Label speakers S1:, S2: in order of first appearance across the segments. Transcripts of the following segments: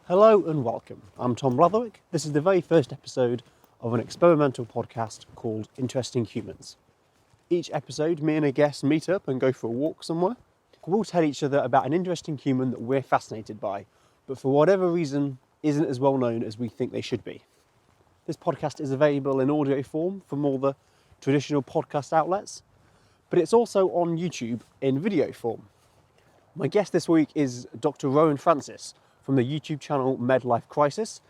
S1: Hello and welcome. I'm Tom Blatherwick. This is the very first episode of an experimental podcast called Interesting Humans. Each episode, me and a guest meet up and go for a walk somewhere. We'll tell each other about an interesting human that we're fascinated by, but for whatever reason isn't as well known as we think they should be. This podcast is available in audio form from all the traditional podcast outlets, but it's also on YouTube in video form. My guest this week is Dr. Rohin Francis, from the YouTube channel Medlife Crisis.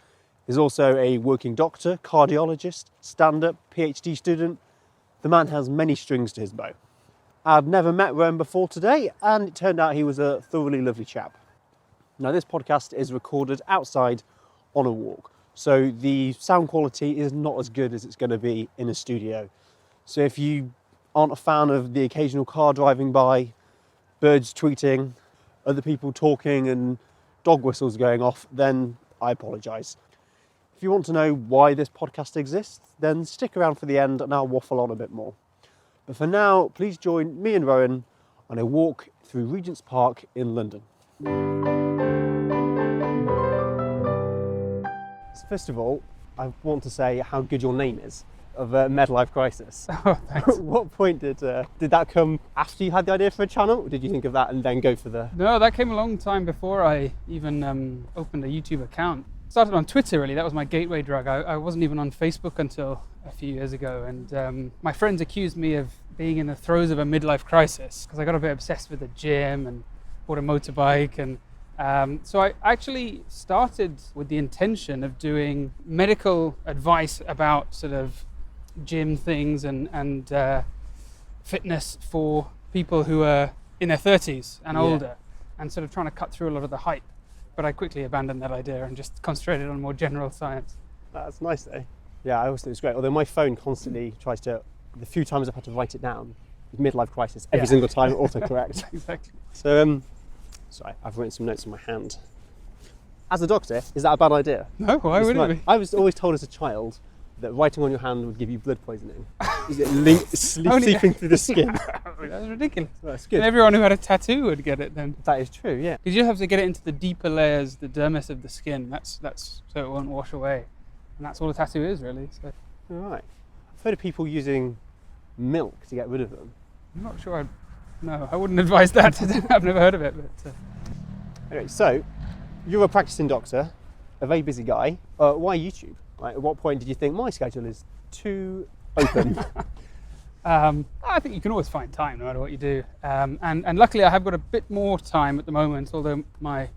S1: He's also a working doctor, cardiologist, stand-up, PhD student. The man has many strings to his bow. I'd never met Rohin before today, and it turned out he was a thoroughly lovely chap. Now, this podcast is recorded outside on a walk, so the sound quality is not as good as it's going to be in a studio. So if you aren't a fan of the occasional car driving by, birds tweeting, other people talking and dog whistles going off, then I apologise. If you want to know why this podcast exists, then stick around for the end and I'll waffle on a bit more. But for now, please join me and Rohin on a walk through Regent's Park in London. So first of all, I want to say how good your name is, of Medlife Crisis.
S2: Oh, thanks.
S1: What point did that come after you had the idea for a channel? Or did you think of that and then go for the...
S2: No, that came a long time before I even opened a YouTube account. Started on Twitter, really. That was my gateway drug. I wasn't even on Facebook until a few years ago. And my friends accused me of being in the throes of a midlife crisis because I got a bit obsessed with the gym and bought a motorbike. And so I actually started with the intention of doing medical advice about sort of gym things and fitness for people who are in their 30s and older, and sort of trying to cut through a lot of the hype. But I quickly abandoned that idea and just concentrated on more general science.
S1: That's nice though. Yeah, I always think it's great. Although my phone constantly tries to, the few times I've had to write it down, midlife crisis, every single time it autocorrects.
S2: Exactly.
S1: So, sorry, I've written some notes on my hand. As a doctor, is that a bad idea?
S2: No, why would it be?
S1: I was always told as a child that writing on your hand would give you blood poisoning. Is it seeping through the skin?
S2: That's ridiculous.
S1: That's good.
S2: And everyone who had a tattoo would get it then.
S1: That is true, yeah.
S2: Because you have to get it into the deeper layers, the dermis of the skin. That's so it won't wash away. And that's all a tattoo is, really. So.
S1: All right. I've heard of people using milk to get rid of them.
S2: I'm not sure. I wouldn't advise that. I've never heard of it. But
S1: Anyway, so you're a practicing doctor, a very busy guy. Why YouTube? Like, at what point did you think my schedule is too open?
S2: I think you can always find time no matter what you do. And luckily I have got a bit more time at the moment, although my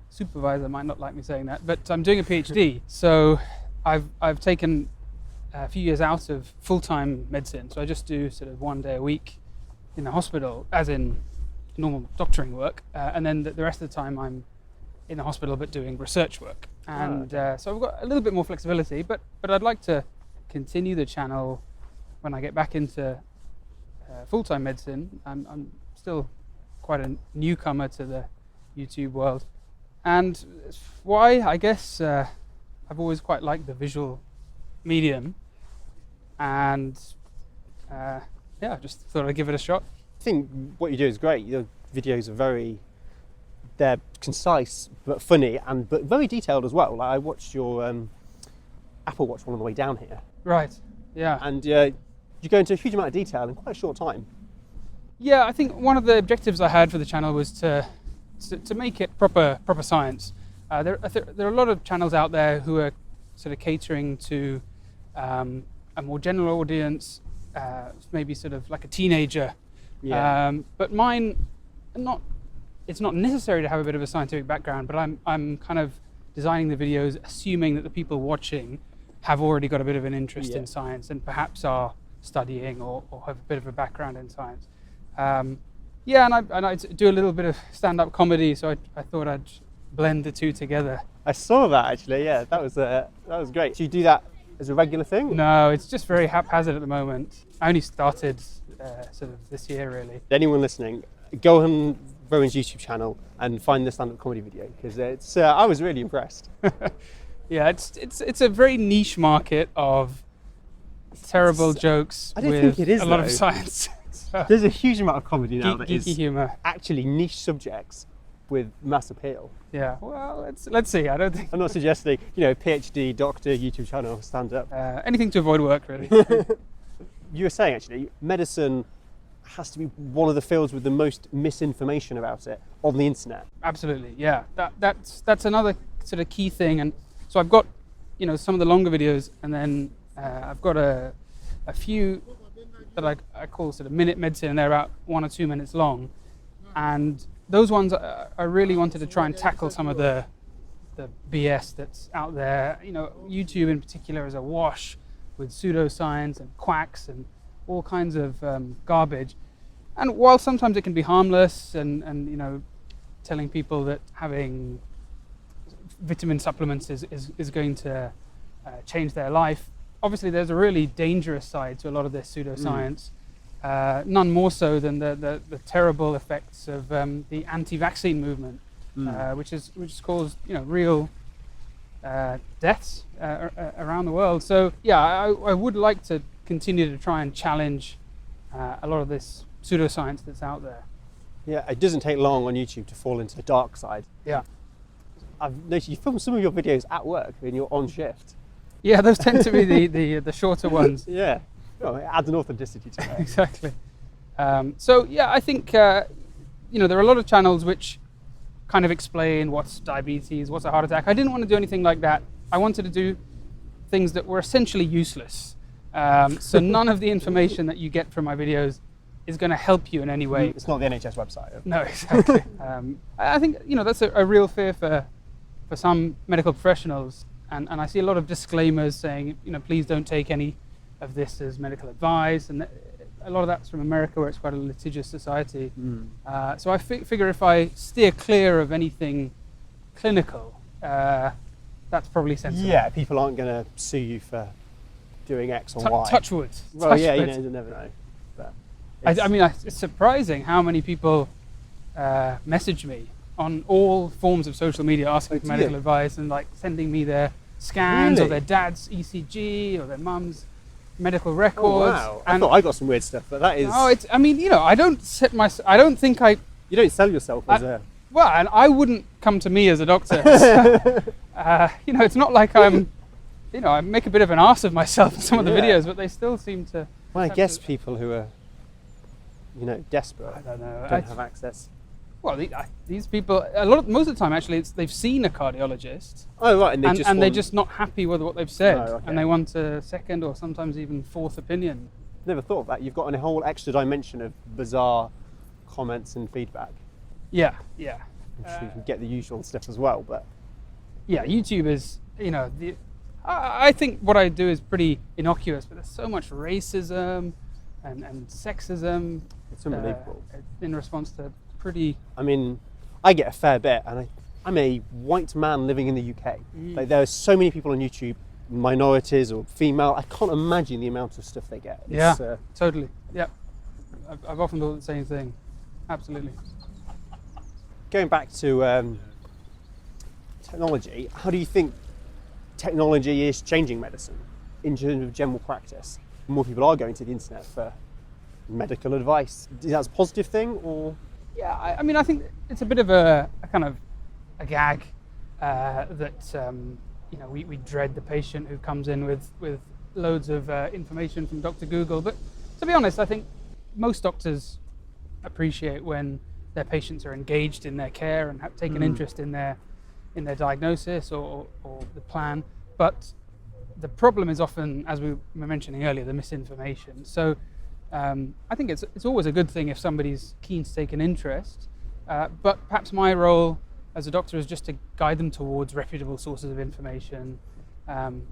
S2: supervisor might not like me saying that. But I'm doing a PhD, so I've taken a few years out of full-time medicine. So I just do sort of 1 day a week in the hospital, as in normal doctoring work. And then the rest of the time I'm in the hospital but doing research work. And so I've got a little bit more flexibility, but I'd like to continue the channel when I get back into full-time medicine. I'm still quite a newcomer to the YouTube world. And why? I guess I've always quite liked the visual medium. And I just thought I'd give it a shot.
S1: I think what you do is great. Your videos are they're concise but funny but very detailed as well. Like, I watched your Apple Watch one on the way down here.
S2: Right, yeah.
S1: And you go into a huge amount of detail in quite a short time.
S2: Yeah, I think one of the objectives I had for the channel was to make it proper science. There are a lot of channels out there who are sort of catering to a more general audience, maybe sort of like a teenager. Yeah. But mine, it's not necessary to have a bit of a scientific background, but I'm kind of designing the videos assuming that the people watching have already got a bit of an interest in science and perhaps are studying or have a bit of a background in science. And I do a little bit of stand-up comedy, so I thought I'd blend the two together.
S1: I saw that actually, yeah, that was great. Do you do that as a regular thing?
S2: No, it's just very haphazard at the moment. I only started sort of this year, really.
S1: Anyone listening, go on Rohin's YouTube channel and find the stand-up comedy video, because it's I was really impressed.
S2: Yeah, it's a very niche market of terrible jokes with a lot of science.
S1: There's a huge amount of comedy now that
S2: geeky
S1: is
S2: humour.
S1: actually niche subjects, with mass appeal.
S2: Yeah, well, let's see. I don't think
S1: I'm not suggesting, PhD, doctor, YouTube channel, stand up.
S2: anything to avoid work, really.
S1: You were saying, actually, medicine has to be one of the fields with the most misinformation about it on the internet.
S2: Absolutely, yeah. That's another sort of key thing. And so I've got, some of the longer videos, and then I've got a few that I call sort of minute medicine, and they're about 1 or 2 minutes long. And those ones, I really wanted to try and tackle some of the BS that's out there. YouTube in particular is awash with pseudoscience and quacks and all kinds of garbage. And while sometimes it can be harmless and telling people that having vitamin supplements is going to change their life, obviously there's a really dangerous side to a lot of this pseudoscience. None more so than the terrible effects of the anti-vaccine movement, which has caused real deaths around the world. So yeah, I would like to continue to try and challenge a lot of this pseudoscience that's out there.
S1: Yeah, it doesn't take long on YouTube to fall into the dark side.
S2: Yeah.
S1: I've noticed you film some of your videos at work when you're on shift.
S2: Yeah, those tend to be the shorter ones.
S1: Yeah. Well, it adds an authenticity to it.
S2: Exactly. So yeah, I think there are a lot of channels which kind of explain what's diabetes, what's a heart attack. I didn't want to do anything like that. I wanted to do things that were essentially useless. So none of the information that you get from my videos is going to help you in any way.
S1: It's not the NHS website.
S2: No, exactly. I think that's a real fear for some medical professionals, and I see a lot of disclaimers saying please don't take any of this as medical advice, and a lot of that's from America, where it's quite a litigious society. So I figure if I steer clear of anything clinical, that's probably sensible.
S1: Yeah, people aren't going to sue you for doing X or Y.
S2: Touch wood.
S1: Well,
S2: touch
S1: yeah,
S2: wood.
S1: you never know. But
S2: it's surprising how many people message me on all forms of social media asking for medical advice and sending me their scans or their dad's ECG or their mum's medical records.
S1: Oh, wow. I thought I got some weird stuff, but that is...
S2: No, I don't think I...
S1: You don't sell yourself as a...
S2: Well, and I wouldn't come to me as a doctor. It's not like I make a bit of an arse of myself in some of the videos, but they still seem to...
S1: Well, I guess people who are, desperate,
S2: I don't know.
S1: don't have access.
S2: Well, these people, most of the time, actually, they've seen a cardiologist.
S1: Oh, right, and
S2: they're just not happy with what they've said,
S1: Oh, okay.
S2: and they want a second or sometimes even fourth opinion.
S1: Never thought of that. You've got a whole extra dimension of bizarre comments and feedback.
S2: Yeah.
S1: I'm sure you can get the usual stuff as well, but...
S2: Yeah, YouTube is, I think what I do is pretty innocuous, but there's so much racism and sexism.
S1: It's unbelievable.
S2: In response to pretty...
S1: I mean, I get a fair bit, and I'm a white man living in the UK. There are so many people on YouTube, minorities or female. I can't imagine the amount of stuff they get.
S2: Totally. Yeah, I've often thought the same thing. Absolutely.
S1: Going back to technology, how do you think technology is changing medicine in terms of general practice? More people are going to the internet for medical advice. Is that a positive thing, or?
S2: Yeah, I think it's a bit of a kind of a gag that we dread the patient who comes in with loads of information from Dr. Google. But to be honest, I think most doctors appreciate when their patients are engaged in their care and have taken interest in their diagnosis or the plan. But the problem is often, as we were mentioning earlier, the misinformation. So I think it's always a good thing if somebody's keen to take an interest, but perhaps my role as a doctor is just to guide them towards reputable sources of information, and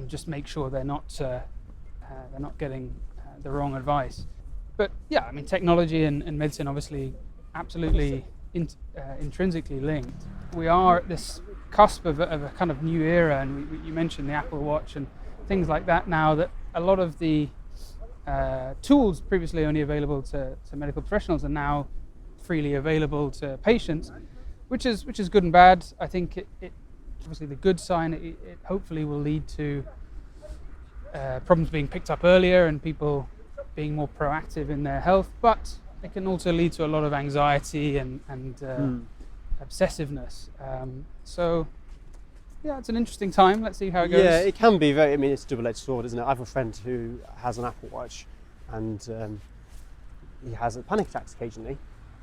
S2: just make sure they're not getting the wrong advice. But yeah, I mean, technology and medicine obviously absolutely intrinsically linked. We are at this cusp of a kind of new era, and you mentioned the Apple Watch and things like that now, that a lot of the tools previously only available to medical professionals are now freely available to patients, which is good and bad. I think it obviously the good sign, it hopefully will lead to problems being picked up earlier and people being more proactive in their health, but it can also lead to a lot of anxiety and obsessiveness. So yeah, it's an interesting time. Let's see how it goes.
S1: Yeah, it can be very. I mean, it's a double-edged sword, isn't it? I have a friend who has an Apple Watch, and he has panic attacks occasionally,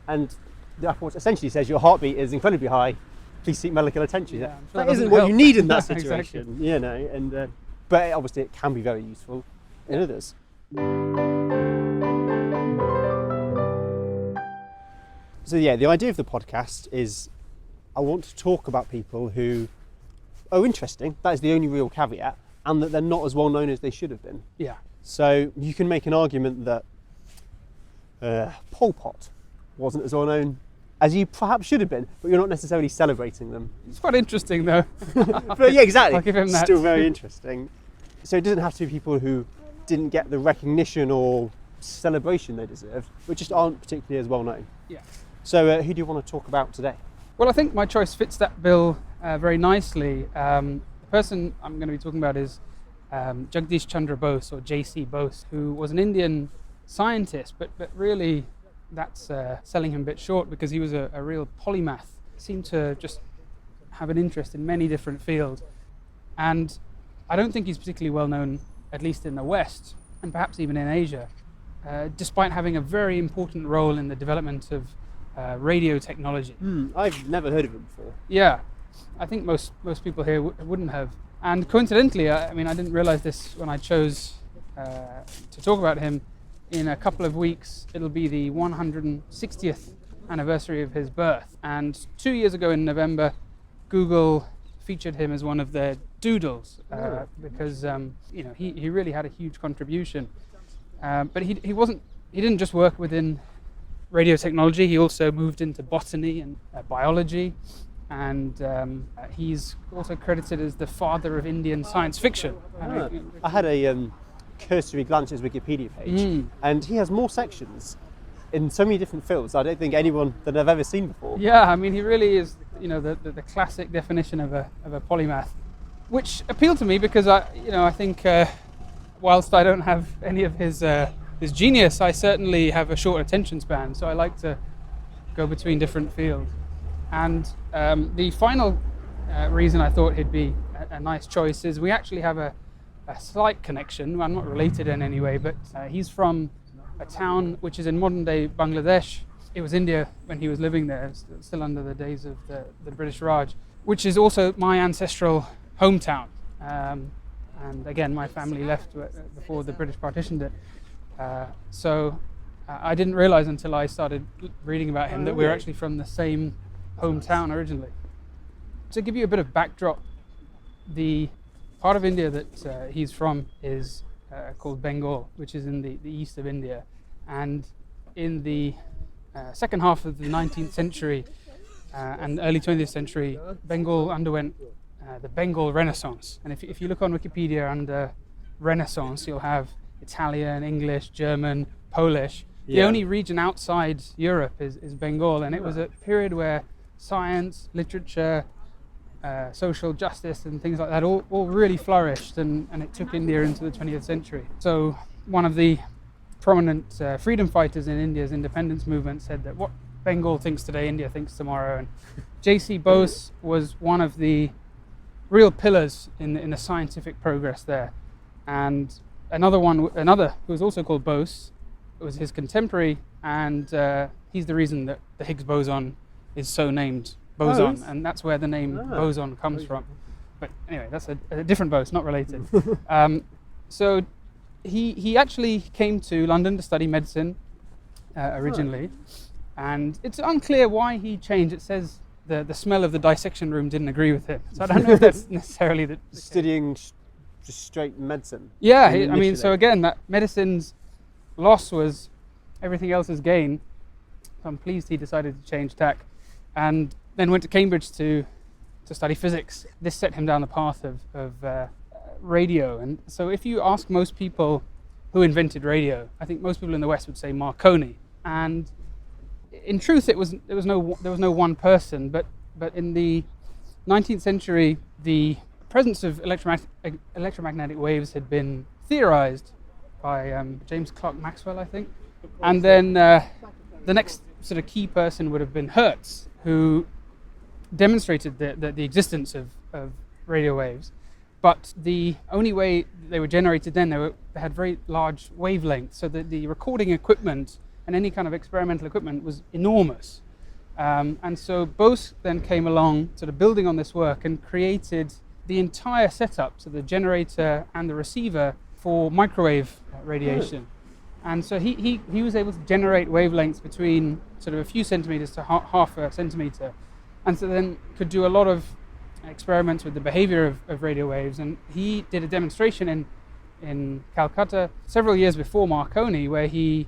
S1: and the Apple Watch essentially says your heartbeat is incredibly high. Please seek medical attention.
S2: Yeah, I'm sure
S1: that isn't
S2: doesn't
S1: what
S2: help.
S1: you need in that
S2: Exactly.
S1: situation, you know. And but obviously, it can be very useful in others. So yeah, the idea of the podcast is I want to talk about people who are interesting. That is the only real caveat, and that they're not as well known as they should have been.
S2: Yeah.
S1: So you can make an argument that Pol Pot wasn't as well known as you perhaps should have been, but you're not necessarily celebrating them.
S2: It's quite interesting though.
S1: But yeah, exactly.
S2: I'll give him that.
S1: Still very interesting. So it doesn't have to be people who didn't get the recognition or celebration they deserved, but just aren't particularly as well known.
S2: Yeah.
S1: So who do you want to talk about today?
S2: Well, I think my choice fits that bill very nicely. The person I'm going to be talking about is Jagdish Chandra Bose, or J.C. Bose, who was an Indian scientist, but really that's selling him a bit short, because he was a real polymath. Seemed to just have an interest in many different fields. And I don't think he's particularly well known, at least in the West, and perhaps even in Asia, despite having a very important role in the development of radio technology.
S1: I've never heard of him before.
S2: Yeah, I think most people here wouldn't have. And coincidentally, I mean, I didn't realize this when I chose to talk about him. In a couple of weeks, it'll be the 160th anniversary of his birth. And 2 years ago in November, Google featured him as one of their doodles because he really had a huge contribution. But he didn't just work within radio technology. He also moved into botany and biology, and he's also credited as the father of Indian science fiction.
S1: I had a cursory glance at his Wikipedia page, and he has more sections in so many different fields I don't think anyone that I've ever seen before.
S2: Yeah, I mean, he really is, the classic definition of a polymath, which appealed to me because I think whilst I don't have any of his genius, I certainly have a short attention span, so I like to go between different fields. And the final reason I thought he'd be a nice choice is we actually have a slight connection. I'm not related in any way, but he's from a town which is in modern-day Bangladesh. It was India when he was living there, still under the days of the British Raj, which is also my ancestral hometown. And again, my family left before the British partitioned it. So I didn't realize until I started reading about him that we were actually from the same hometown originally. To give you a bit of backdrop, the part of India that he's from is called Bengal, which is in the east of India. And in the second half of the 19th century and early 20th century, Bengal underwent the Bengal Renaissance. And if you look on Wikipedia under Renaissance, you'll have Italian, English, German, Polish. The only region outside Europe is Bengal, and it was a period where science, literature, social justice and things like that all really flourished, and it took India into the 20th century. So one of the prominent freedom fighters in India's independence movement said that what Bengal thinks today, India thinks tomorrow. And J.C. Bose was one of the real pillars in the scientific progress there. And another who was also called Bose, was his contemporary, and he's the reason that the Higgs boson is so named boson, and that's where the name boson comes from. But anyway, that's a different Bose, not related. So he actually came to London to study medicine originally, and it's unclear why he changed. It says the smell of the dissection room didn't agree with him, so I don't know if that's necessarily the
S1: Studying just straight medicine.
S2: Yeah, I mean, so again, that medicine's loss was everything else's gain. So I'm pleased he decided to change tack, and then went to Cambridge to study physics. This set him down the path of radio. And so if you ask most people who invented radio, I think most people in the West would say Marconi. And in truth, there was no one person, but in the 19th century, the presence of electromagnetic waves had been theorized by James Clerk Maxwell, I think. And then the next sort of key person would have been Hertz, who demonstrated the existence of radio waves. But the only way they were generated then, they had very large wavelengths, so that the recording equipment and any kind of experimental equipment was enormous. And so Bose then came along, sort of building on this work, and created the entire setup, so the generator and the receiver for microwave radiation. And so he was able to generate wavelengths between sort of a few centimeters to half a centimeter, and so then could do a lot of experiments with the behavior of radio waves. And he did a demonstration in Calcutta several years before Marconi, where he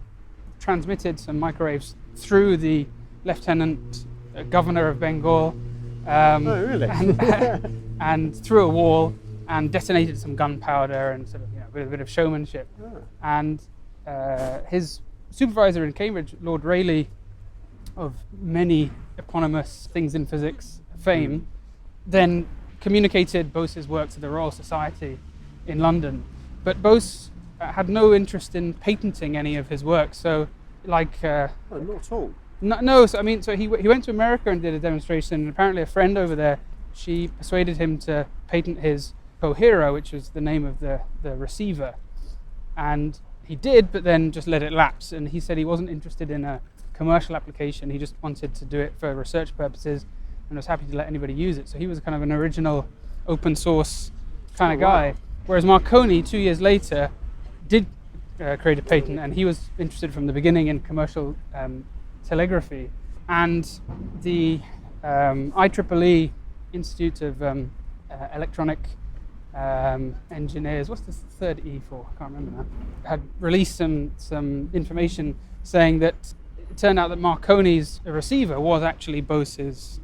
S2: transmitted some microwaves through the Lieutenant Governor of Bengal,
S1: really?
S2: and through a wall, and detonated some gunpowder and sort of a bit of showmanship.
S1: Oh.
S2: And his supervisor in Cambridge, Lord Rayleigh, of many eponymous things in physics fame, then communicated Bose's work to the Royal Society in London. But Bose had no interest in patenting any of his work. So, not
S1: at all.
S2: No. So he went to America and did a demonstration. And apparently, a friend over there, she persuaded him to patent his Cohera, which was the name of the receiver. And he did, but then just let it lapse. And he said he wasn't interested in a commercial application. He just wanted to do it for research purposes, and was happy to let anybody use it. So he was kind of an original open source kind of guy.
S1: Wow.
S2: Whereas Marconi, 2 years later, did create a patent, and he was interested from the beginning in commercial telegraphy. And the IEEE Institute of Electronic Engineers, what's the third E for? I can't remember now, had released some information saying that it turned out that Marconi's receiver was actually Bose's,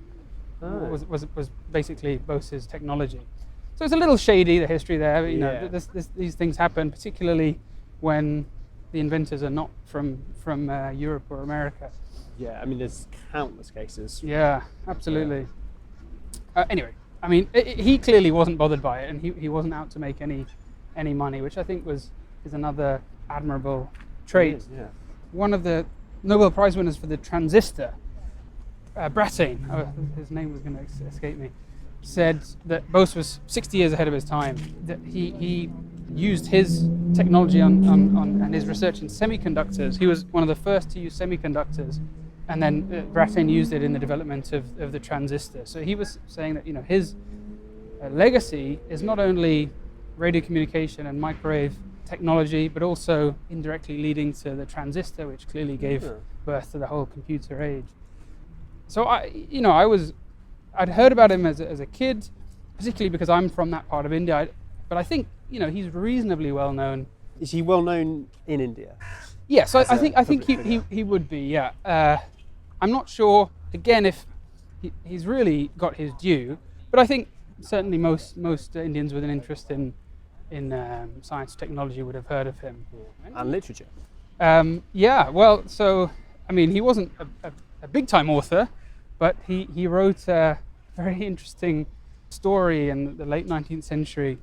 S2: was basically Bose's technology. So it's a little shady, the history there. These things happen, particularly when the inventors are not from Europe or America.
S1: Yeah, there's countless cases.
S2: Yeah, absolutely. Yeah. Anyway, he clearly wasn't bothered by it, and he wasn't out to make any money, which I think is another admirable trait.
S1: It is, yeah.
S2: One of the Nobel Prize winners for the transistor, Brattain, his name was going to escape me, said that Bose was 60 years ahead of his time, that he used his technology and his research in semiconductors. He was one of the first to use semiconductors, and then Brattain used it in the development of the transistor. So he was saying that his legacy is not only radio communication and microwave technology, but also indirectly leading to the transistor, which clearly gave birth to the whole computer age. So I'd heard about him as a kid, particularly because I'm from that part of India. But I think he's reasonably well known.
S1: Is he well known in India?
S2: Yes, I think he would be. Yeah, I'm not sure again if he's really got his due, but I think certainly most Indians with an interest in science and technology would have heard of him.
S1: And literature.
S2: Well, so he wasn't a big time author, but he wrote a very interesting story in the late 19th century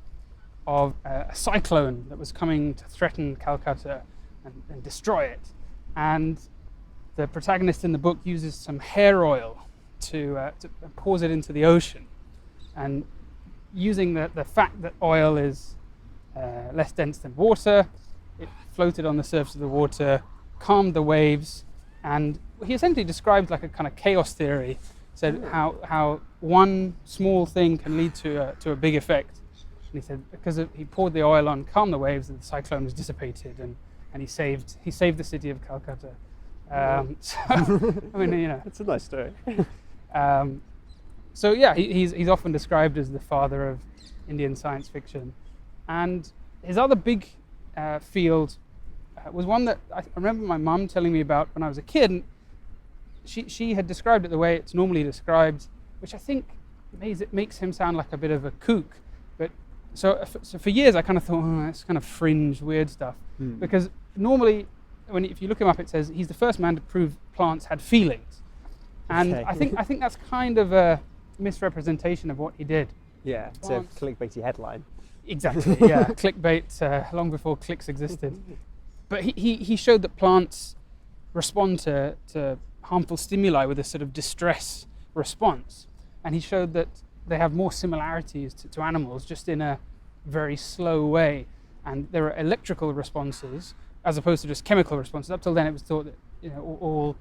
S2: of a cyclone that was coming to threaten Calcutta and destroy it. And the protagonist in the book uses some hair oil to pours it into the ocean. And using the fact that oil is less dense than water, it floated on the surface of the water, calmed the waves, and he essentially described like a kind of chaos theory, said how one small thing can lead to a big effect. And he said because he poured the oil on, calmed the waves, and the cyclone was dissipated, and he saved the city of Calcutta.
S1: It's a nice story.
S2: So yeah, he's often described as the father of Indian science fiction. And his other big field was one that I remember my mum telling me about when I was a kid. And she had described it the way it's normally described, which I think makes him sound like a bit of a kook. But so for years I kind of thought, that's kind of fringe, weird stuff. Because normally, if you look him up, it says he's the first man to prove plants had feelings. And I think that's kind of a misrepresentation of what he did.
S1: Yeah, it's a clickbaity headline.
S2: Exactly, yeah. Clickbait long before clicks existed. But he showed that plants respond to harmful stimuli with a sort of distress response. and he showed that they have more similarities to animals, just in a very slow way. And there are electrical responses as opposed to just chemical responses. Up till then, it was thought that all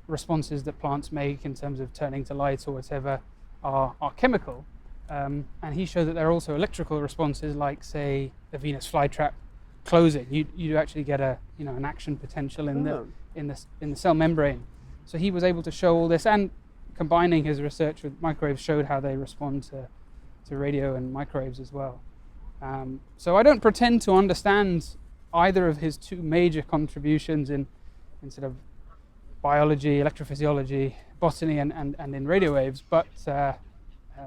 S2: responses that plants make in terms of turning to light or whatever are chemical. And he showed that there are also electrical responses, like, say, a Venus flytrap closing. You actually get an action potential in the cell membrane. So he was able to show all this, and combining his research with microwaves showed how they respond to radio and microwaves as well. So I don't pretend to understand either of his two major contributions in sort of biology, electrophysiology, botany, and in radio waves, but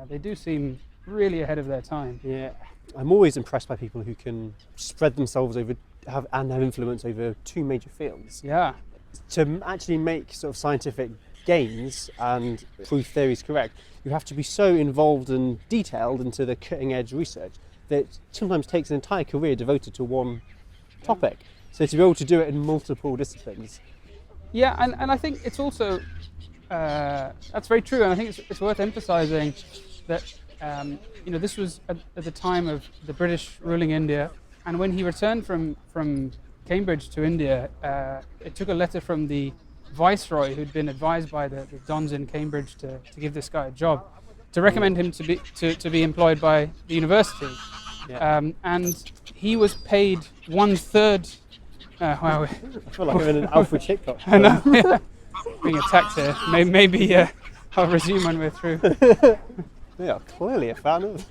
S2: they do seem really ahead of their time.
S1: Yeah, I'm always impressed by people who can spread themselves over have influence over two major fields.
S2: Yeah.
S1: To actually make sort of scientific gains and prove theories correct, you have to be so involved and detailed into the cutting edge research that it sometimes takes an entire career devoted to one topic. So to be able to do it in multiple disciplines.
S2: Yeah, and I think it's also, that's very true, and I think it's worth emphasising that, this was at the time of the British ruling India, and when he returned from Cambridge to India, it took a letter from the Viceroy, who'd been advised by the Dons in Cambridge to give this guy a job, to recommend him to be employed by the university.
S1: Yeah.
S2: And he was paid 1/3. Wow.
S1: I feel like I'm in an Alfred Hitchcock.
S2: I know. Yeah. Being attacked here. Maybe I'll resume when we're through.
S1: They are clearly a fan of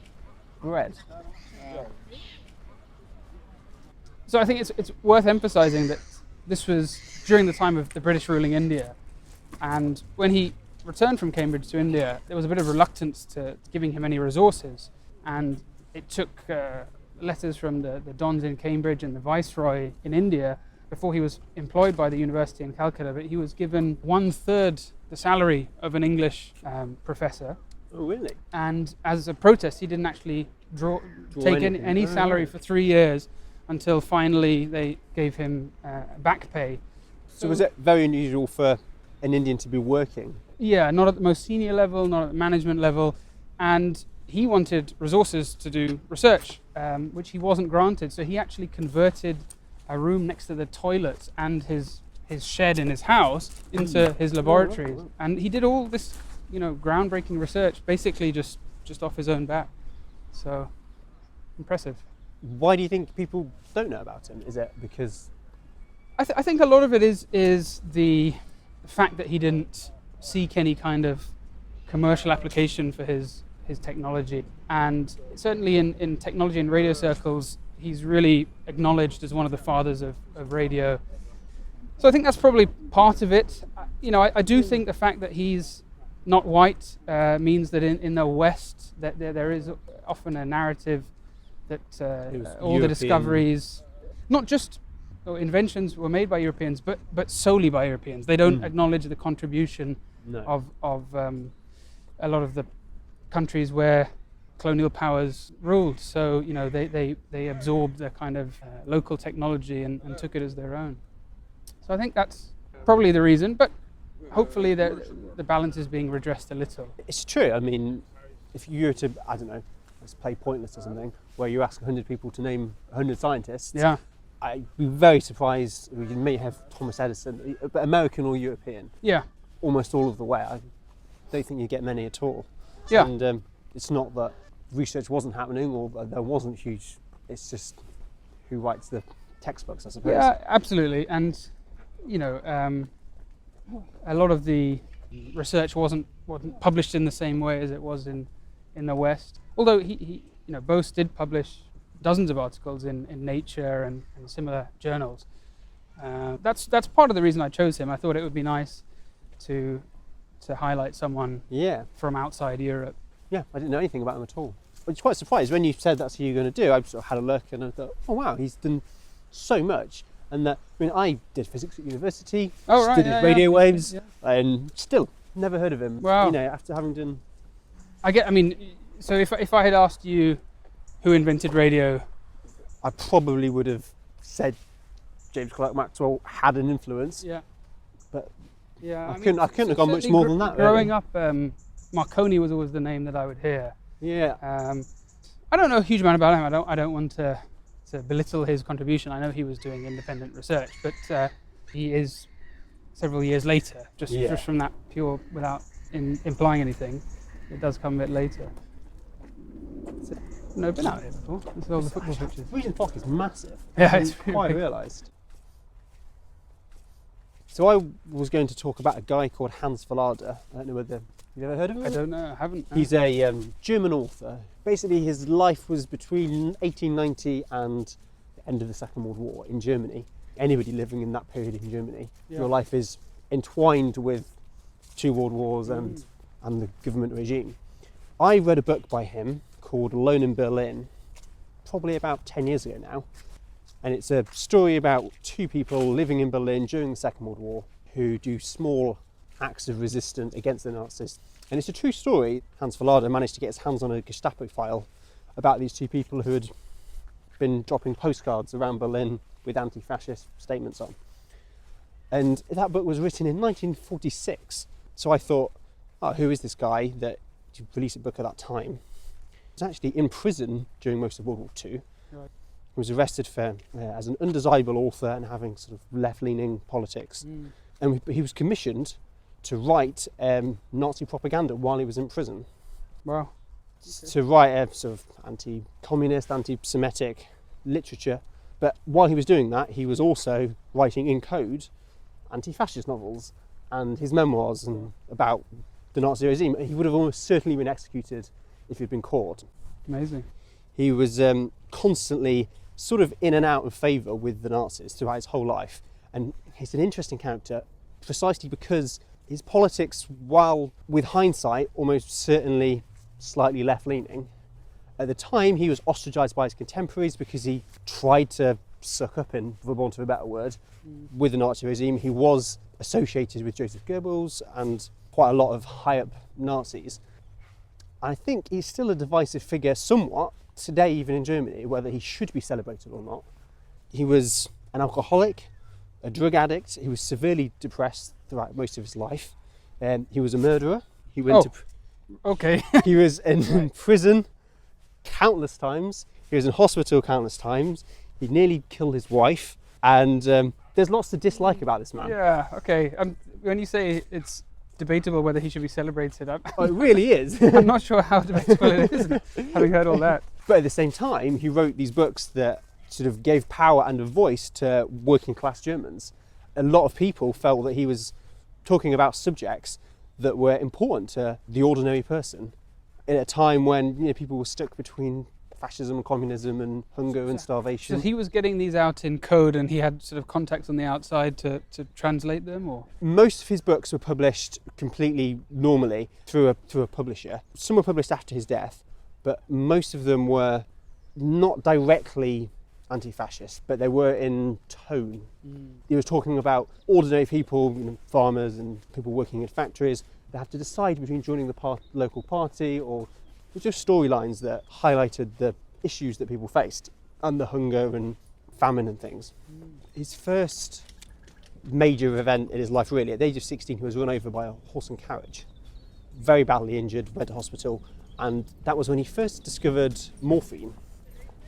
S1: bread.
S2: So I think it's worth emphasising that this was during the time of the British ruling India, and when he returned from Cambridge to India, there was a bit of reluctance to giving him any resources, and it took letters from the Dons in Cambridge and the Viceroy in India before he was employed by the university in Calcutta, but he was given 1/3 the salary of an English professor.
S1: Oh, really?
S2: And as a protest, he didn't actually take any salary for 3 years, until finally they gave him back pay.
S1: So was it very unusual for an Indian to be working?
S2: Yeah, not at the most senior level, not at the management level, and he wanted resources to do research, which he wasn't granted. So he actually converted a room next to the toilet and his shed in his house into his laboratories.
S1: Wow.
S2: And he did all this, groundbreaking research, basically just off his own back. So, impressive.
S1: Why do you think people don't know about him? Is it because...
S2: I think a lot of it is the fact that he didn't seek any kind of commercial application for his technology. And certainly in technology and radio circles, he's really acknowledged as one of the fathers of radio. So I think that's probably part of it. I do think the fact that he's not white means that in the West that there is often a narrative that all the discoveries, not just inventions, were made by Europeans, but solely by Europeans. They don't acknowledge the contribution of a lot of the countries where colonial powers ruled. So they absorbed the kind of local technology and took it as their own. So I think that's probably the reason, but hopefully the balance is being redressed a little.
S1: It's true. I mean, if you were to, I don't know, let's play Pointless or something, where you ask 100 people to name 100 scientists,
S2: Yeah.
S1: I'd be very surprised. You may have Thomas Edison, but American or European,
S2: Yeah.
S1: almost all of the way. I don't think you get many at all.
S2: Yeah.
S1: And it's not that research wasn't happening or that there wasn't huge, it's just who writes the textbooks, I suppose.
S2: Yeah, absolutely. And a lot of the research wasn't published in the same way as it was in the West. Although he Bose did publish dozens of articles in Nature and similar journals. That's part of the reason I chose him. I thought it would be nice to highlight someone from outside Europe.
S1: Yeah, I didn't know anything about him at all. I was quite surprised when you said that's who you're going to do. I sort of had a look and I thought, oh wow, he's done so much. And I did physics at university, studied radio waves, and still never heard of him.
S2: Wow.
S1: After having done...
S2: So if I had asked you who invented radio,
S1: I probably would have said James Clerk Maxwell had an influence.
S2: Yeah.
S1: But
S2: yeah,
S1: I couldn't have gone much more than that.
S2: Growing
S1: really.
S2: up, Marconi was always the name that I would hear.
S1: Yeah.
S2: I don't know a huge amount about him. I don't want to belittle his contribution. I know he was doing independent research, but he is several years later, just from that pure, without implying anything. It does come a bit later. No, I've been out here before. This is all the football pitches.
S1: Regent Park is massive.
S2: Yeah, it's
S1: quite
S2: really big.
S1: realised. So I was going to talk about a guy called Hans Fallada. I don't know whether you've ever heard of him.
S2: I don't know. I haven't. No.
S1: He's a German author. Basically, his life was between 1890 and the end of the Second World War in Germany. Anybody living in that period in Germany, your life is entwined with 2 world wars and the government regime. I read a book by him called Alone in Berlin, probably about 10 years ago now. And it's a story about 2 people living in Berlin during the Second World War who do small acts of resistance against the Nazis. And it's a true story. Hans Fallada managed to get his hands on a Gestapo file about these 2 people who had been dropping postcards around Berlin with anti-fascist statements on. And that book was written in 1946. So I thought, who is this guy that released a book at that time? He was actually in prison during most of World War II.
S2: Right.
S1: He was arrested for as an undesirable author and having sort of left-leaning politics. And he was commissioned to write Nazi propaganda while he was in prison.
S2: Wow.
S1: To write a sort of anti-communist, anti-Semitic literature. But while he was doing that, he was also writing in code anti-fascist novels and his memoirs and about the Nazi regime. He would have almost certainly been executed if he'd been caught.
S2: Amazing.
S1: He was constantly sort of in and out of favour with the Nazis throughout his whole life. And he's an interesting character precisely because his politics, while with hindsight almost certainly slightly left-leaning, at the time he was ostracised by his contemporaries because he tried to suck up, in for want of a better word, with the Nazi regime. He was associated with Joseph Goebbels and quite a lot of high-up Nazis. I think he's still a divisive figure somewhat today, even in Germany, whether he should be celebrated or not. He was an alcoholic, a drug addict. He was severely depressed throughout most of his life. He was a murderer. He went
S2: Okay.
S1: He was in prison countless times. He was in hospital countless times. He nearly killed his wife. And there's lots to dislike about this man.
S2: Yeah, okay. When you say it's debatable whether he should be celebrated,
S1: It really is.
S2: I'm not sure how debatable it is, having heard all that.
S1: But at the same time, he wrote these books that sort of gave power and a voice to working class Germans. A lot of people felt that he was talking about subjects that were important to the ordinary person in a time when people were stuck between fascism and communism and hunger and starvation.
S2: So he was getting these out in code and he had sort of contacts on the outside to translate them, or?
S1: Most of his books were published completely normally through a publisher. Some were published after his death, but most of them were not directly anti-fascist, but they were in tone. He was talking about ordinary people, farmers and people working in factories. They have to decide between joining the local party or just storylines that highlighted the issues that people faced and the hunger and famine and things. His first major event in his life, really, at the age of 16, he was run over by a horse and carriage. Very badly injured, went to hospital, and that was when he first discovered morphine,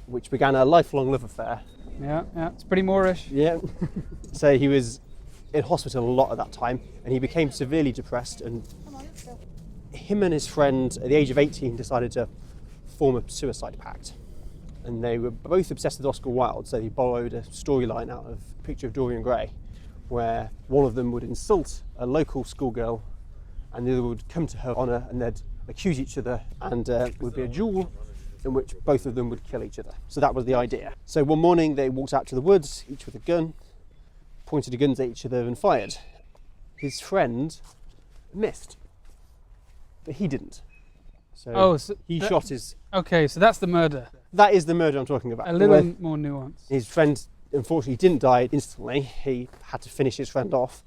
S1: which began a lifelong love affair.
S2: Yeah, it's pretty Moorish.
S1: Yeah. So he was in hospital a lot at that time, and he became severely depressed, and him and his friend at the age of 18 decided to form a suicide pact. And they were both obsessed with Oscar Wilde, so they borrowed a storyline out of Picture of Dorian Gray, where one of them would insult a local schoolgirl and the other would come to her honour and they'd accuse each other, and it would be a duel in which both of them would kill each other. So that was the idea. So one morning they walked out to the woods, each with a gun, pointed the guns at each other and fired. His friend missed, but he didn't. So he shot his...
S2: Okay, so that's the murder.
S1: That is the murder I'm talking about.
S2: A little more nuanced.
S1: His friend, unfortunately, didn't die instantly. He had to finish his friend off.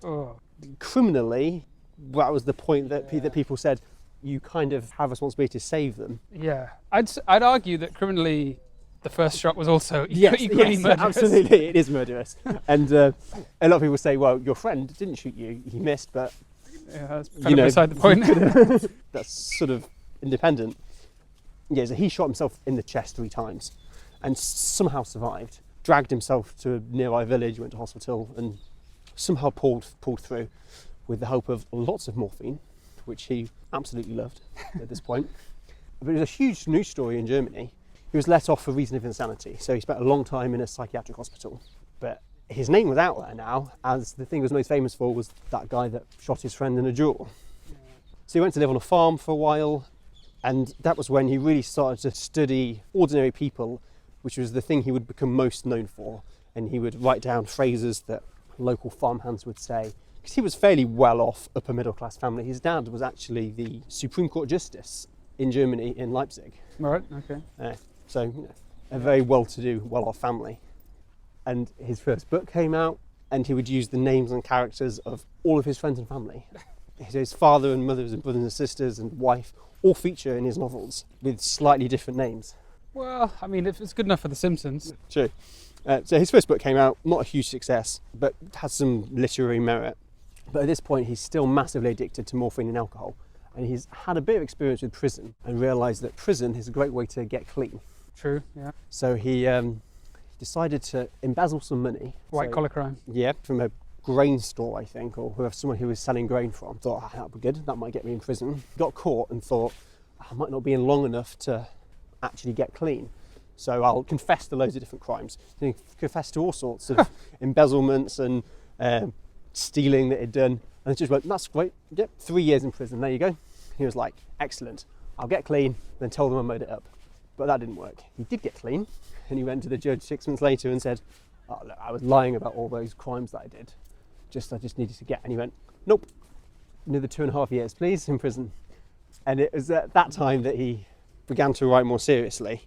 S1: Criminally, that was the point that people said, you kind of have a responsibility to save them.
S2: Yeah, I'd argue that criminally, the first shot was also equally murderous.
S1: Absolutely, it is murderous. And a lot of people say, well, your friend didn't shoot you, he missed, but
S2: Yeah, that's kind of beside the point.
S1: That's sort of independent. Yeah, so he shot himself in the chest 3 times and somehow survived. Dragged himself to a nearby village, went to hospital, and somehow pulled through with the help of lots of morphine, which he absolutely loved at this point. But it was a huge news story in Germany. He was let off for reason of insanity, so he spent a long time in a psychiatric hospital. But his name was out there now, as the thing he was most famous for was that guy that shot his friend in a duel. So he went to live on a farm for a while, and that was when he really started to study ordinary people, which was the thing he would become most known for. And he would write down phrases that local farmhands would say, because he was fairly well off, upper middle class family. His dad was actually the Supreme Court Justice in Germany, in Leipzig.
S2: Right, okay.
S1: So, a very well-to-do, well-off family. And his first book came out, and he would use the names and characters of all of his friends and family. His father and mothers and brothers and sisters and wife all feature in his novels with slightly different names.
S2: Well, I mean, if it's good enough for The Simpsons.
S1: True. So his first book came out, not a huge success, but has some literary merit. But at this point, he's still massively addicted to morphine and alcohol. And he's had a bit of experience with prison and realised that prison is a great way to get clean.
S2: True, yeah.
S1: So he decided to embezzle some money.
S2: White collar crime.
S1: Yeah, from a grain store, I think, or someone who was selling grain from. Thought, that would be good, that might get me in prison. Got caught and thought, I might not be in long enough to actually get clean. So I'll confess to loads of different crimes. He confessed to all sorts of embezzlements and stealing that he'd done. And the judge went, that's great, yep, 3 years in prison, there you go. He was like, excellent, I'll get clean, then told them I made it up. But that didn't work. He did get clean, and he went to the judge 6 months later and said, oh, look, I was lying about all those crimes that I did. I just needed to get, and he went, nope, another 2.5 years, please, in prison. And it was at that time that he began to write more seriously.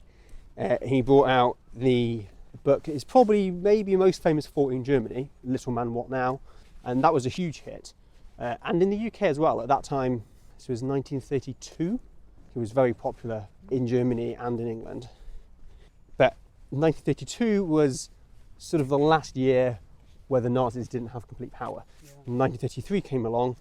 S1: He brought out the book, it's probably maybe most famous for in Germany, Little Man What Now? And that was a huge hit. And in the UK as well, at that time, this was 1932, he was very popular in Germany and in England. But 1932 was sort of the last year where the Nazis didn't have complete power. Yeah. 1933 came along,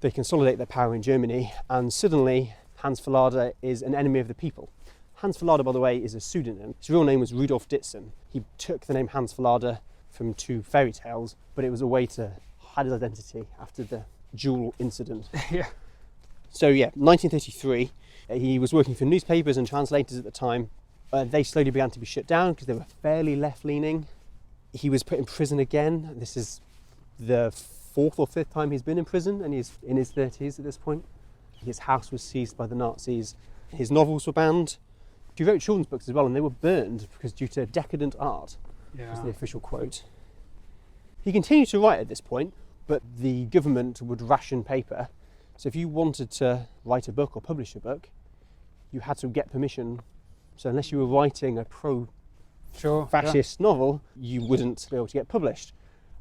S1: they consolidate their power in Germany, and suddenly Hans Fallada is an enemy of the people. Hans Fallada, by the way, is a pseudonym. His real name was Rudolf Ditzen. He took the name Hans Fallada from 2 fairy tales, but it was a way to hide his identity after the duel incident.
S2: Yeah.
S1: So yeah, 1933, he was working for newspapers and translators at the time. They slowly began to be shut down because they were fairly left-leaning. He was put in prison again. This is the 4th or 5th time he's been in prison, and he's in his 30s at this point. His house was seized by the Nazis. His novels were banned. He wrote children's books as well, and they were burned because due to decadent art, was the official quote. He continued to write at this point, but the government would ration paper. So if you wanted to write a book or publish a book, you had to get permission. So unless you were writing a pro-fascist novel, you wouldn't be able to get published.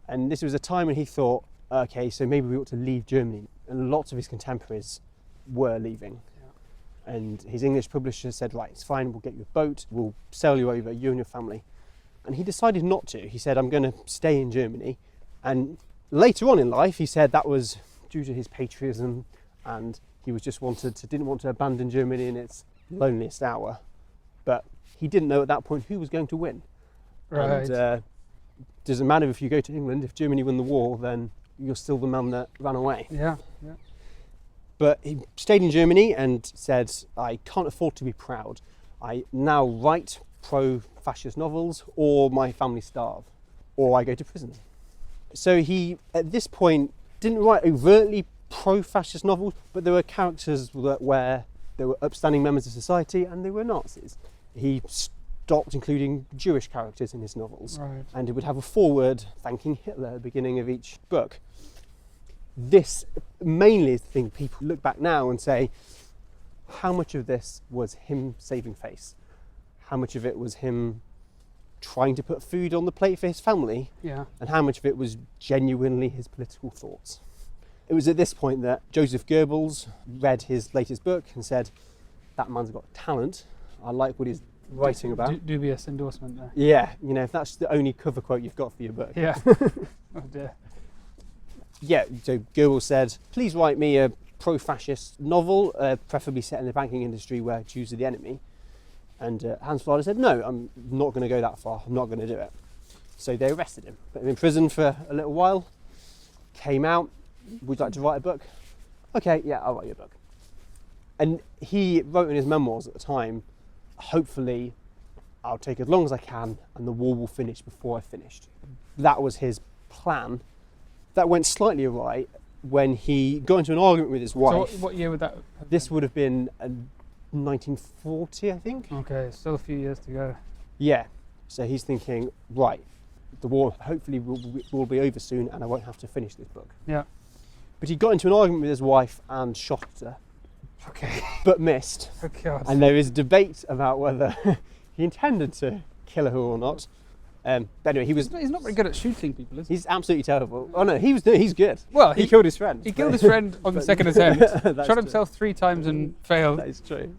S1: And this was a time when he thought, okay, so maybe we ought to leave Germany. And lots of his contemporaries were leaving. Yeah. And his English publisher said, right, it's fine, we'll get you a boat, we'll sail you over, you and your family. And he decided not to. He said, I'm going to stay in Germany. And later on in life, he said that was due to his patriotism, and he was just didn't want to abandon Germany in its loneliest hour. But he didn't know at that point who was going to win.
S2: Right.
S1: And doesn't matter if you go to England, if Germany won the war, then you're still the man that ran away.
S2: Yeah, yeah.
S1: But he stayed in Germany and said, I can't afford to be proud. I now write pro-fascist novels, or my family starve, or I go to prison. So he, at this point, didn't write overtly pro-fascist novels, but there were characters where there were upstanding members of society and they were Nazis. He stopped including Jewish characters in his novels, right. And he would have a foreword thanking Hitler at the beginning of each book. This mainly is the thing people look back now and say, how much of this was him saving face? How much of it was him trying to put food on the plate for his family?
S2: Yeah. And
S1: how much of it was genuinely his political thoughts? It was at this point that Joseph Goebbels read his latest book and said, that man's got talent. I like what he's writing about.
S2: Dubious endorsement there.
S1: Yeah, if that's the only cover quote you've got for your book.
S2: Yeah. Oh dear.
S1: So Goebbels said, please write me a pro-fascist novel, preferably set in the banking industry where Jews are the enemy. And Hans Fallada said, no, I'm not going to go that far. I'm not going to do it. So they arrested him, put him in prison for a little while, came out, would you like to write a book? Okay, yeah, I'll write you a book. And he wrote in his memoirs at the time, hopefully I'll take as long as I can and the war will finish before I finished. That was his plan. That went slightly awry when he got into an argument with his wife.
S2: So what year would that have
S1: This
S2: been?
S1: would have been 1940, I think.
S2: Okay, still a few years to go.
S1: Yeah. So he's thinking, right, the war hopefully will be over soon and I won't have to finish this book.
S2: Yeah.
S1: But he got into an argument with his wife and shot her,
S2: Okay.
S1: but missed.
S2: Oh God.
S1: And there is debate about whether he intended to kill her or not. But anyway,
S2: He's not very good at shooting people, is he?
S1: he's absolutely terrible. Oh no, he's good.
S2: Well,
S1: he killed his friend.
S2: He killed his friend on the second attempt,
S1: That's
S2: shot
S1: true.
S2: himself 3 times and failed.
S1: That is true.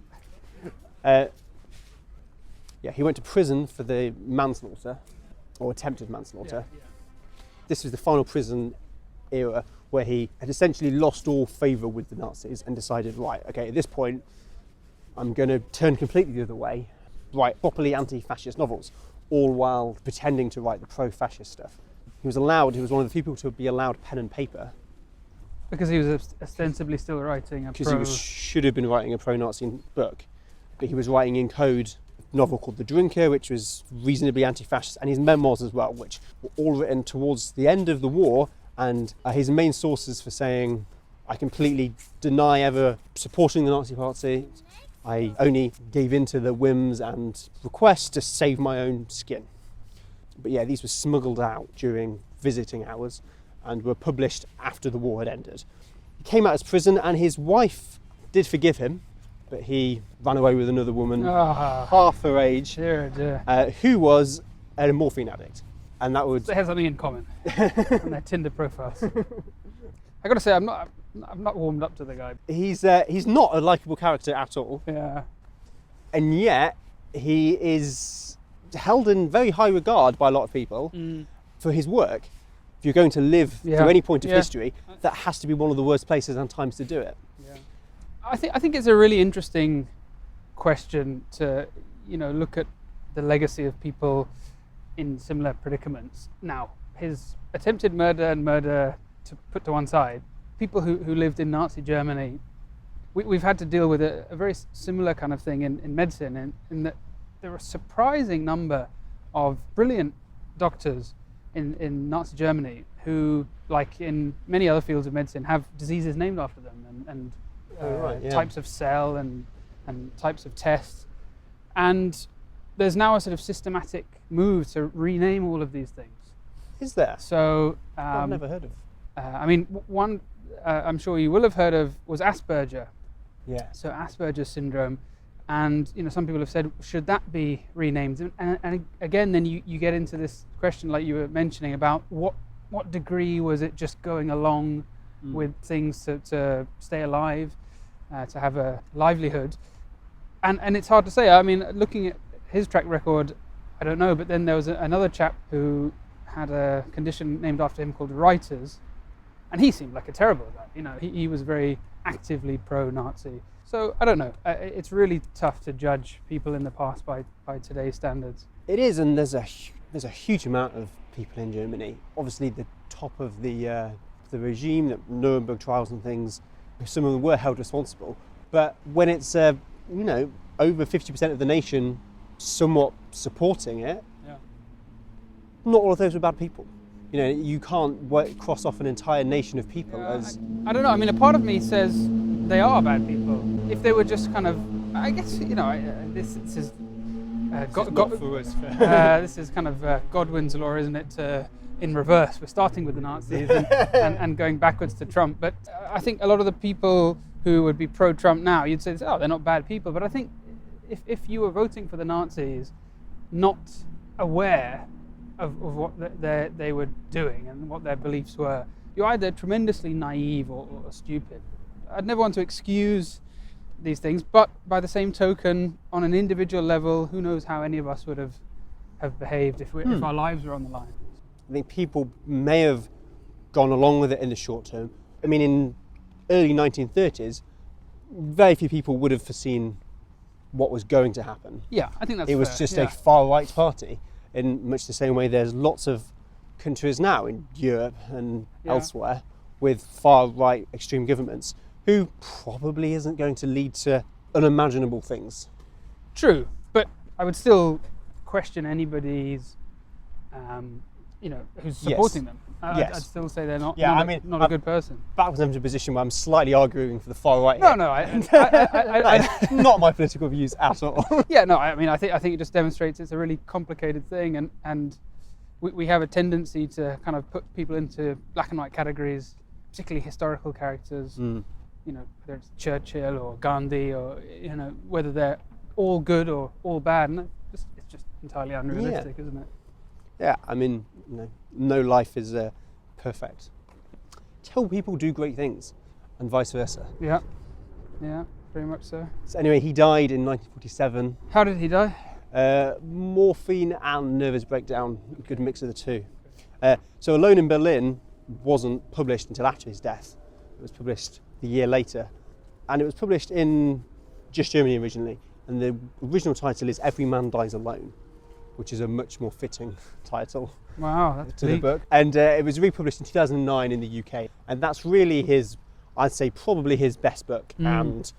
S1: He went to prison for the manslaughter, or attempted manslaughter.
S2: Yeah.
S1: This was the final prison era where he had essentially lost all favour with the Nazis and decided, right, okay, at this point, I'm going to turn completely the other way, write properly anti-fascist novels, all while pretending to write the pro-fascist stuff. He was one of the people to be allowed pen and paper,
S2: Because he was ostensibly still writing a
S1: because
S2: pro...
S1: he should have been writing a pro-Nazi book, but he was writing in code a novel called The Drinker, which was reasonably anti-fascist, and his memoirs as well, which were all written towards the end of the war, and his main sources for saying, I completely deny ever supporting the Nazi Party. I only gave in to the whims and requests to save my own skin. But yeah, these were smuggled out during visiting hours and were published after the war had ended. He came out of prison and his wife did forgive him, but he ran away with another woman half her age,
S2: Dear.
S1: who was a morphine addict. And that would...
S2: They have something in common on their Tinder profiles. I got to say, I'm not warmed up to the guy.
S1: He's not a likeable character at all,
S2: Yeah.
S1: and yet he is held in very high regard by a lot of people for his work. If you're going to live through any point of history, that has to be one of the worst places and times to do it.
S2: Yeah. I think it's a really interesting question to look at the legacy of people in similar predicaments. Now, his attempted murder and murder to put to one side, people who lived in Nazi Germany, we've had to deal with a very similar kind of thing in medicine, in that there are a surprising number of brilliant doctors in Nazi Germany who, like in many other fields of medicine, have diseases named after them and types of cell and types of tests. And there's now a sort of systematic move to rename all of these things.
S1: Is there?
S2: So
S1: I've never heard of.
S2: One I'm sure you will have heard of was Asperger.
S1: Yeah.
S2: So Asperger's syndrome, and some people have said, should that be renamed? And again, then you get into this question, like you were mentioning, about what degree was it just going along with things to stay alive, to have a livelihood, and it's hard to say. I mean, looking at his track record, I don't know. But then there was another chap who had a condition named after him called Reiter's. And he seemed like a terrible guy. He was very actively pro-Nazi. So I don't know. It's really tough to judge people in the past by today's standards.
S1: It is, and there's a huge amount of people in Germany. Obviously, the top of the regime, the Nuremberg trials and things, some of them were held responsible. But when it's over 50% of the nation somewhat supporting it, not all of those were bad people. You can't cross off an entire nation of people as...
S2: I don't know. I mean, a part of me says they are bad people. If they were just kind of... I guess, this is... this is kind of Godwin's law, isn't it? In reverse. We're starting with the Nazis and going backwards to Trump. But I think a lot of the people who would be pro-Trump now, you'd say, oh, they're not bad people. But I think if you were voting for the Nazis, not aware of what they were doing and what their beliefs were, you're either tremendously naive or stupid. I'd never want to excuse these things, but by the same token, on an individual level, who knows how any of us would have behaved if our lives were on the line.
S1: I think people may have gone along with it in the short term. I mean, in early 1930s, very few people would have foreseen what was going to happen.
S2: Yeah, I think that's
S1: It was
S2: fair,
S1: just
S2: yeah.
S1: a far-right party, in much the same way there's lots of countries now in Europe and elsewhere with far-right extreme governments who probably isn't going to lead to unimaginable things.
S2: True, but I would still question anybody's, who's supporting them. I'd still say they're not a good person.
S1: Back was into a position where I'm slightly arguing for the far right.
S2: No,
S1: here.
S2: no,
S1: That's not my political views at all.
S2: Yeah, no, I mean, I think it just demonstrates it's a really complicated thing, and we have a tendency to kind of put people into black and white categories, particularly historical characters. Whether it's Churchill or Gandhi, or whether they're all good or all bad, and it's just entirely unrealistic, isn't it?
S1: Yeah, I mean, no life is perfect. Tell people do great things, and vice versa.
S2: Yeah, very much so.
S1: So anyway, he died in 1947.
S2: How did he die?
S1: Morphine and nervous breakdown, a good mix of the two. So Alone in Berlin wasn't published until after his death. It was published a year later, and it was published in just Germany originally, and the original title is Every Man Dies Alone, which is a much more fitting title.
S2: Wow, that's
S1: to the book. And it was republished in 2009 in the UK, and that's really I'd say probably his best book. And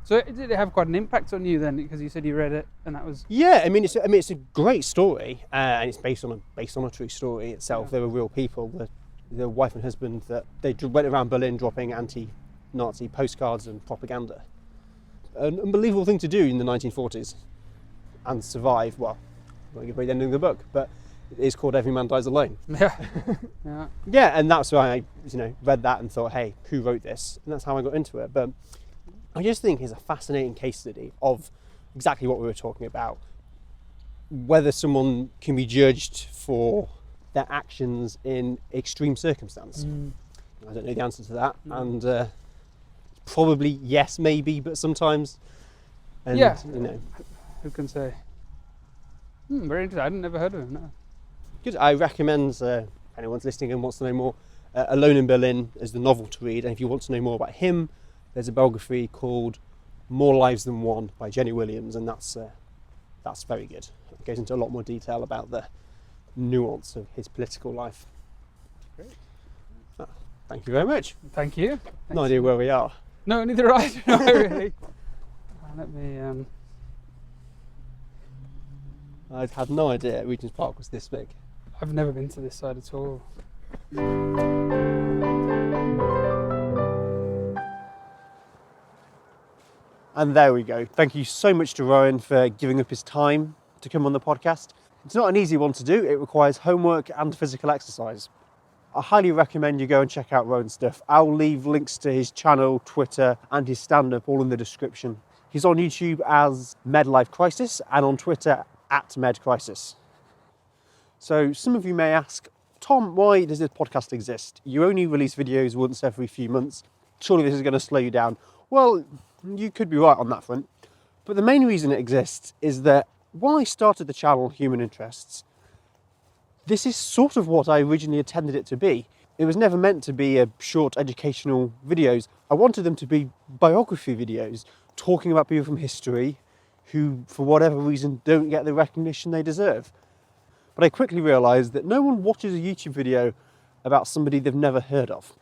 S2: so did it have quite an impact on you then, because you said you read it and that was...
S1: Yeah, I mean it's a great story, and it's based on a true story itself. There were real people, the wife and husband, that they went around Berlin dropping anti-Nazi postcards and propaganda. An unbelievable thing to do in the 1940s, and survive. Well, I won't give away the ending of the book, but it is called Every Man Dies Alone. Yeah, and that's why I read that and thought, hey, who wrote this? And that's how I got into it. But I just think it's a fascinating case study of exactly what we were talking about. Whether someone can be judged for their actions in extreme circumstance. I don't know the answer to that. And probably yes, maybe, but sometimes. And,
S2: who can say? Very interesting. I'd never heard of him, no.
S1: Good. I recommend, if anyone's listening and wants to know more, Alone in Berlin is the novel to read. And if you want to know more about him, there's a biography called More Lives Than One by Jenny Williams, and that's very good. It goes into a lot more detail about the nuance of his political life.
S2: Great.
S1: Thank you very much.
S2: Thank you.
S1: No idea where we are.
S2: No, neither I. No, really. Let me...
S1: I had no idea Regent's Park was this big.
S2: I've never been to this side at all.
S1: And there we go. Thank you so much to Rohin for giving up his time to come on the podcast. It's not an easy one to do. It requires homework and physical exercise. I highly recommend you go and check out Rohin's stuff. I'll leave links to his channel, Twitter, and his stand-up all in the description. He's on YouTube as Medlife Crisis and on Twitter @MedCrisis. So some of you may ask, Tom, why does this podcast exist? You only release videos once every few months. Surely this is going to slow you down. Well, you could be right on that front. But the main reason it exists is that when I started the channel Human Interests, this is sort of what I originally intended it to be. It was never meant to be a short educational videos. I wanted them to be biography videos, talking about people from history who, for whatever reason, don't get the recognition they deserve. But I quickly realised that no one watches a YouTube video about somebody they've never heard of.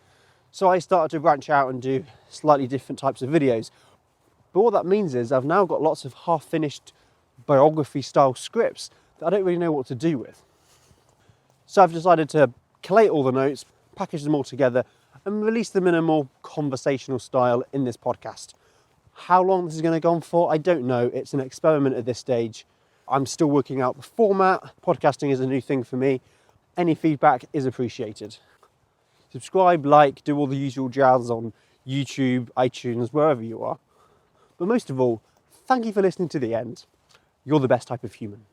S1: So I started to branch out and do slightly different types of videos. But what that means is I've now got lots of half-finished biography-style scripts that I don't really know what to do with. So I've decided to collate all the notes, package them all together, and release them in a more conversational style in this podcast. How long this is going to go on for, I don't know. It's an experiment at this stage. I'm still working out the format. Podcasting is a new thing for me. Any feedback is appreciated. Subscribe, like, do all the usual jazz on YouTube, iTunes, wherever you are. But most of all, thank you for listening to the end. You're the best type of human.